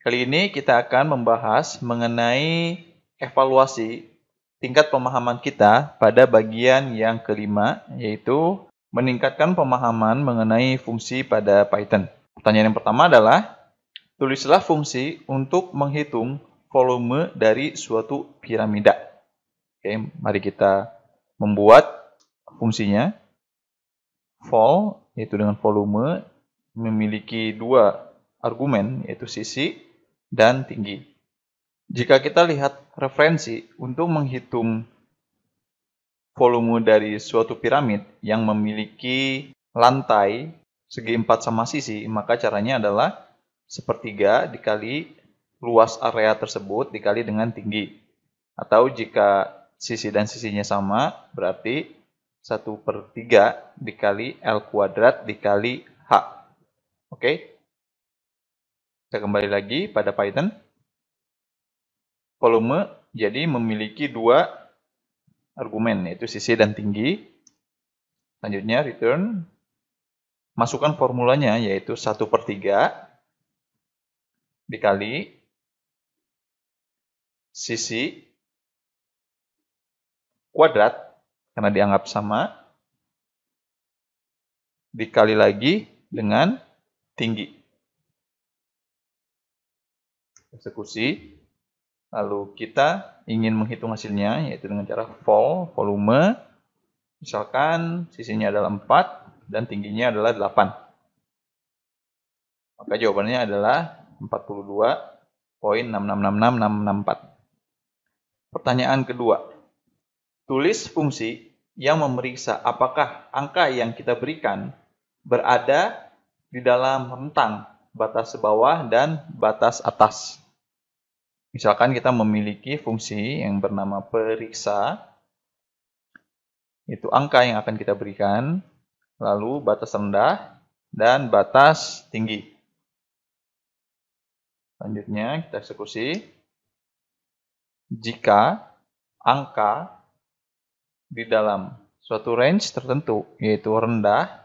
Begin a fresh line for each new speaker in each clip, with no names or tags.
Kali ini kita akan membahas mengenai evaluasi tingkat pemahaman kita pada bagian yang kelima, yaitu meningkatkan pemahaman mengenai fungsi pada Python. Pertanyaan yang pertama adalah, tulislah fungsi untuk menghitung volume dari suatu piramida. Oke, mari kita membuat fungsinya. Vol, yaitu dengan volume, memiliki dua argumen, yaitu sisi dan tinggi. Jika kita lihat referensi untuk menghitung volume dari suatu piramid yang memiliki lantai segi 4 sama sisi, maka caranya adalah sepertiga dikali luas area tersebut dikali dengan tinggi. Atau jika sisi dan sisinya sama, berarti 1/3 dikali L kuadrat dikali H. Oke? Kita kembali lagi pada Python. Volume jadi memiliki dua argumen, yaitu sisi dan tinggi. Selanjutnya return. Masukkan formulanya, yaitu 1/3 dikali sisi kuadrat, karena dianggap sama, dikali lagi dengan tinggi. Eksekusi. Lalu kita ingin menghitung hasilnya, yaitu dengan cara volume. Misalkan sisinya adalah 4 dan tingginya adalah 8. Maka jawabannya adalah 42.6666664. Pertanyaan kedua. Tulis fungsi yang memeriksa apakah angka yang kita berikan berada di dalam rentang batas bawah dan batas atas. Misalkan kita memiliki fungsi yang bernama periksa, itu angka yang akan kita berikan, lalu batas rendah dan batas tinggi. Selanjutnya kita eksekusi. Jika angka di dalam suatu range tertentu, yaitu rendah,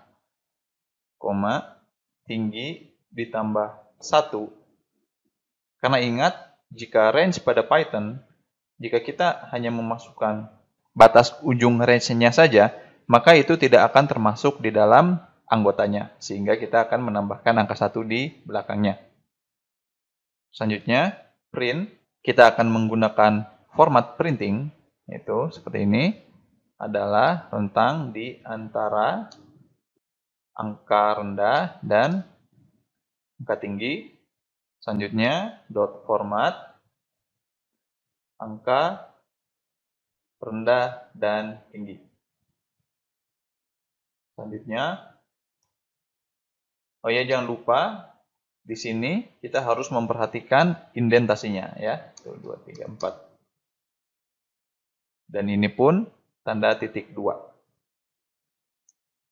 tinggi ditambah 1. Karena ingat, jika range pada Python, jika kita hanya memasukkan batas ujung range-nya saja, maka itu tidak akan termasuk di dalam anggotanya, sehingga kita akan menambahkan angka 1 di belakangnya. Selanjutnya, print. Kita akan menggunakan format printing, yaitu seperti ini, adalah rentang di antara angka rendah dan angka tinggi. Selanjutnya, dot format, angka rendah dan tinggi. Selanjutnya, jangan lupa, di sini kita harus memperhatikan indentasinya, ya. 1, 2, 3, 4. Dan ini pun tanda titik 2.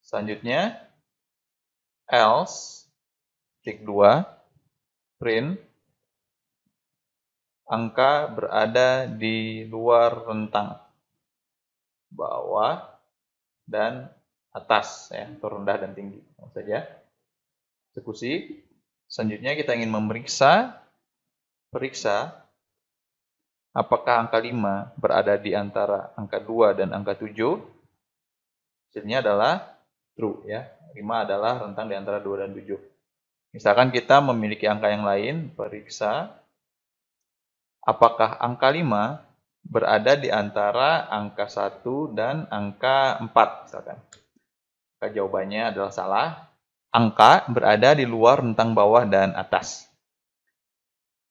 Selanjutnya, else, titik 2, print, angka berada di luar rentang bawah dan atas, ya, atau rendah dan tinggi. Saja. Eksekusi. Selanjutnya kita ingin periksa apakah angka 5 berada di antara angka 2 dan angka 7. Hasilnya adalah true, ya. 5 adalah rentang di antara 2 dan 7. Misalkan kita memiliki angka yang lain, periksa apakah angka 5 berada di antara angka 1 dan angka 4, misalkan. Maka jawabannya adalah salah. Angka berada di luar rentang bawah dan atas.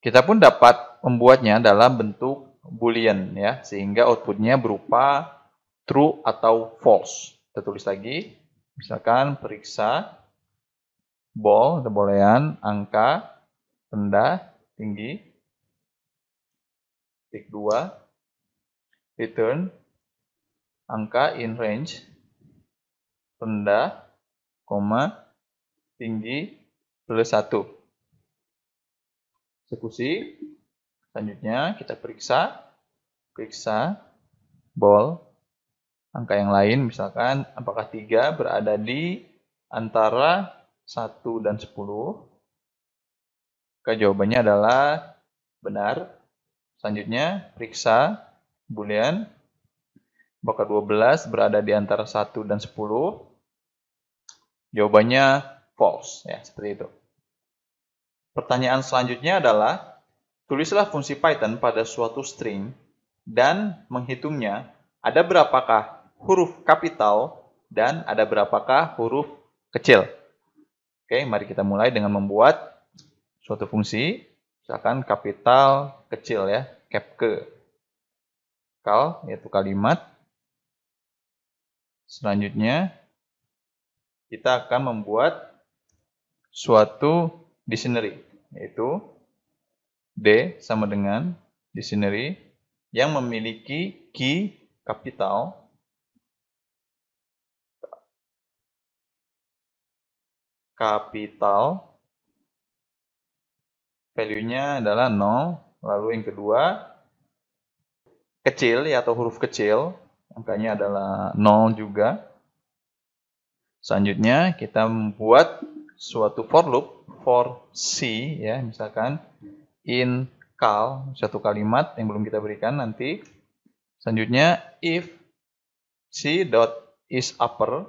Kita pun dapat membuatnya dalam bentuk boolean, ya, sehingga outputnya berupa true atau false. Kita tulis lagi, misalkan periksa bolehan angka rendah, tinggi, titik 2, return angka in range, rendah, tinggi, plus 1. Eksekusi. Selanjutnya kita periksa angka yang lain, misalkan apakah 3 berada di antara 1 dan 10. Oke, jawabannya adalah benar. Selanjutnya, periksa boolean. Apakah 12 berada di antara 1 dan 10? Jawabannya false, ya, seperti itu. Pertanyaan selanjutnya adalah, tulislah fungsi Python pada suatu string dan menghitungnya ada berapakah huruf kapital dan ada berapakah huruf kecil. Oke, mari kita mulai dengan membuat suatu fungsi, misalkan kapital kecil ya, capke. Kal, yaitu kalimat. Selanjutnya, kita akan membuat suatu dictionary, yaitu D sama dengan dictionary yang memiliki key kapital value-nya adalah 0, lalu yang kedua kecil ya, atau huruf kecil, angkanya adalah 0 juga. Selanjutnya kita membuat suatu for loop for C ya, misalkan in cal, satu kalimat yang belum kita berikan nanti. Selanjutnya if C dot is upper,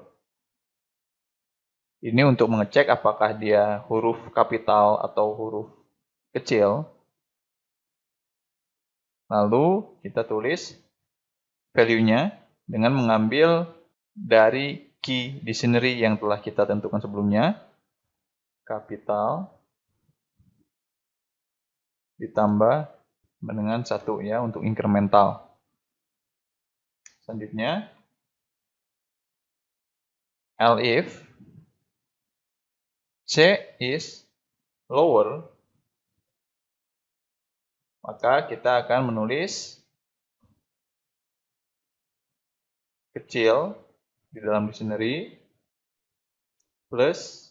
ini untuk mengecek apakah dia huruf kapital atau huruf kecil. Lalu kita tulis value-nya dengan mengambil dari key dictionary yang telah kita tentukan sebelumnya. Kapital ditambah dengan 1 ya untuk incremental. Selanjutnya, elif C is lower, maka kita akan menulis kecil di dalam dictionary plus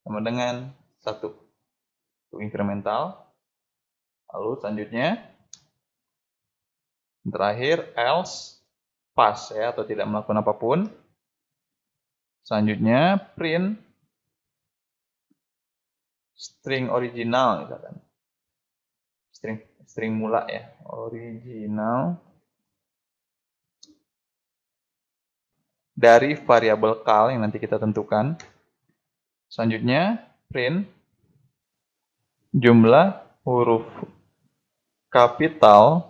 sama dengan 1 untuk incremental. Lalu selanjutnya, terakhir else pass ya, atau tidak melakukan apapun. Selanjutnya print string original misalkan. String mula ya, original dari variabel cal yang nanti kita tentukan. Selanjutnya print jumlah huruf kapital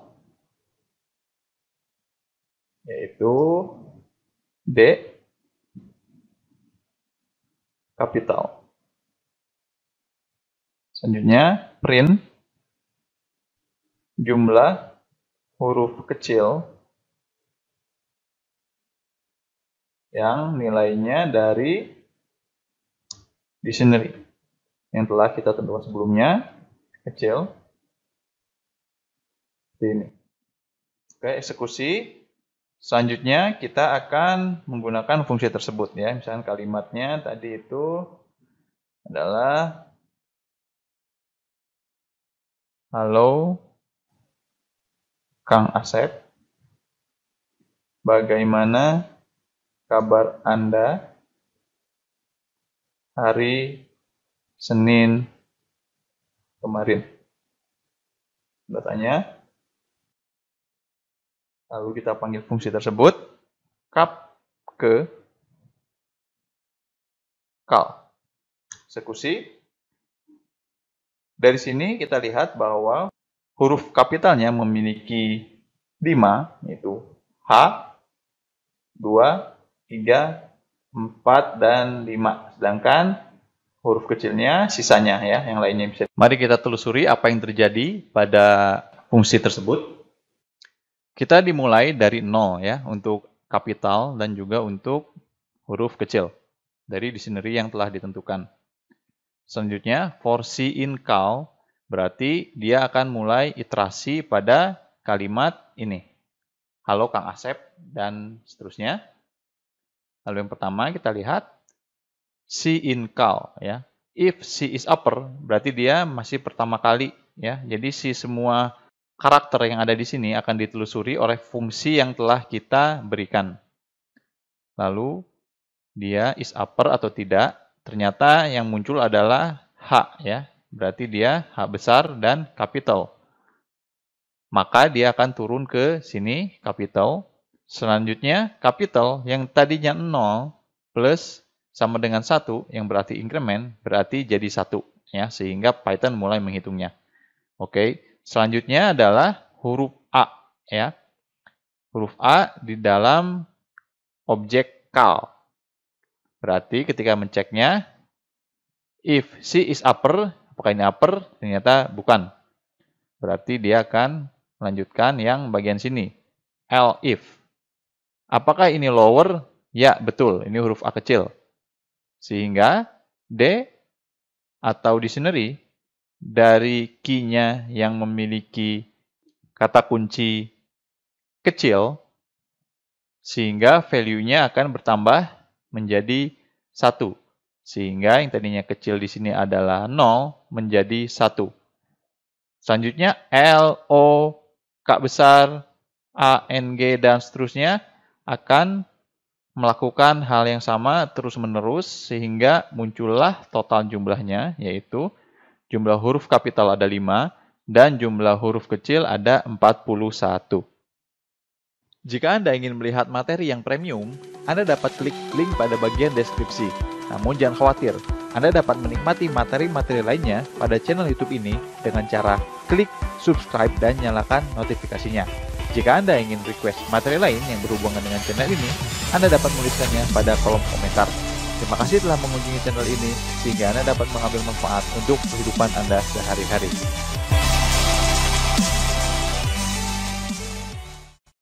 yaitu D kapital. Selanjutnya print jumlah huruf kecil yang nilainya dari dictionary yang telah kita tentukan sebelumnya, kecil. Seperti ini. Oke, eksekusi. Selanjutnya kita akan menggunakan fungsi tersebut ya. Misalnya kalimatnya tadi itu adalah halo Kang Asep, bagaimana kabar Anda hari Senin kemarin? Datanya. Lalu kita panggil fungsi tersebut kap ke kal. Eksekusi. Dari sini kita lihat bahwa huruf kapitalnya memiliki 5, yaitu H, 2, 3, 4, dan 5. Sedangkan huruf kecilnya sisanya ya, yang lainnya bisa. Mari kita telusuri apa yang terjadi pada fungsi tersebut. Kita dimulai dari 0 ya, untuk kapital dan juga untuk huruf kecil dari dictionary yang telah ditentukan. Selanjutnya, for C in cal, berarti dia akan mulai iterasi pada kalimat ini. Halo Kang Asep, dan seterusnya. Lalu yang pertama kita lihat C in cal ya. If C is upper, berarti dia masih pertama kali ya. Jadi si semua karakter yang ada di sini akan ditelusuri oleh fungsi yang telah kita berikan. Lalu dia is upper atau tidak, ternyata yang muncul adalah H ya. berarti dia H besar dan capital. Maka dia akan turun ke sini, capital. Selanjutnya, capital yang tadinya 0 plus sama dengan 1, yang berarti increment, berarti jadi 1. Ya, sehingga Python mulai menghitungnya. Oke, selanjutnya adalah huruf A. Ya. Huruf A di dalam objek cal. Berarti ketika menceknya, if C is upper, apakah ini upper? Ternyata bukan. Berarti dia akan melanjutkan yang bagian sini. L if. Apakah ini lower? Ya, betul. Ini huruf A kecil. Sehingga D atau dictionary dari key-nya yang memiliki kata kunci kecil, sehingga value-nya akan bertambah menjadi 1. Sehingga yang tadinya kecil di sini adalah 0 menjadi 1. Selanjutnya L, O, K besar, A, N, G, dan seterusnya akan melakukan hal yang sama terus-menerus sehingga muncullah total jumlahnya, yaitu jumlah huruf kapital ada 5 dan jumlah huruf kecil ada 41. Jika Anda ingin melihat materi yang premium, Anda dapat klik link pada bagian deskripsi. Namun jangan khawatir, Anda dapat menikmati materi-materi lainnya pada channel YouTube ini dengan cara klik subscribe dan nyalakan notifikasinya. Jika Anda ingin request materi lain yang berhubungan dengan channel ini, Anda dapat menuliskannya pada kolom komentar. Terima kasih telah mengunjungi channel ini, sehingga Anda dapat mengambil manfaat untuk kehidupan Anda sehari-hari.